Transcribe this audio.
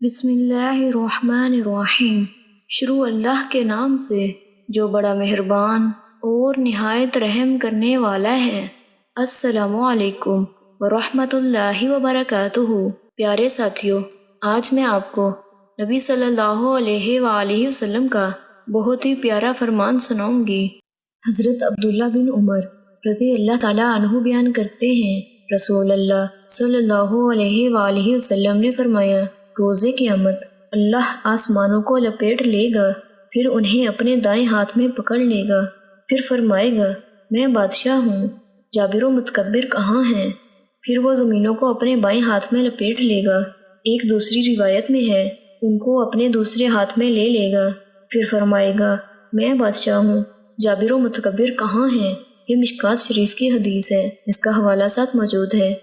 بسم اللہ الرحمن الرحیم۔ شروع اللہ کے نام سے جو بڑا مہربان اور نہایت رحم کرنے والا ہے۔ السلام علیکم ورحمۃ اللہ وبرکاتہ۔ پیارے ساتھیو، آج میں آپ کو نبی صلی اللہ علیہ وآلہ وسلم کا بہت ہی پیارا فرمان سناؤں گی۔ حضرت عبداللہ بن عمر رضی اللہ تعالیٰ عنہ بیان کرتے ہیں، رسول اللہ صلی اللہ علیہ وآلہ وسلم نے فرمایا، روز قیامت اللہ آسمانوں کو لپیٹ لے گا، پھر انہیں اپنے دائیں ہاتھ میں پکڑ لے گا، پھر فرمائے گا، میں بادشاہ ہوں، جابر و متکبر کہاں ہیں؟ پھر وہ زمینوں کو اپنے بائیں ہاتھ میں لپیٹ لے گا۔ ایک دوسری روایت میں ہے، ان کو اپنے دوسرے ہاتھ میں لے لے گا، پھر فرمائے گا، میں بادشاہ ہوں، جابر و متکبر کہاں ہیں؟ یہ مشکوٰۃ شریف کی حدیث ہے، اس کا حوالہ ساتھ موجود ہے۔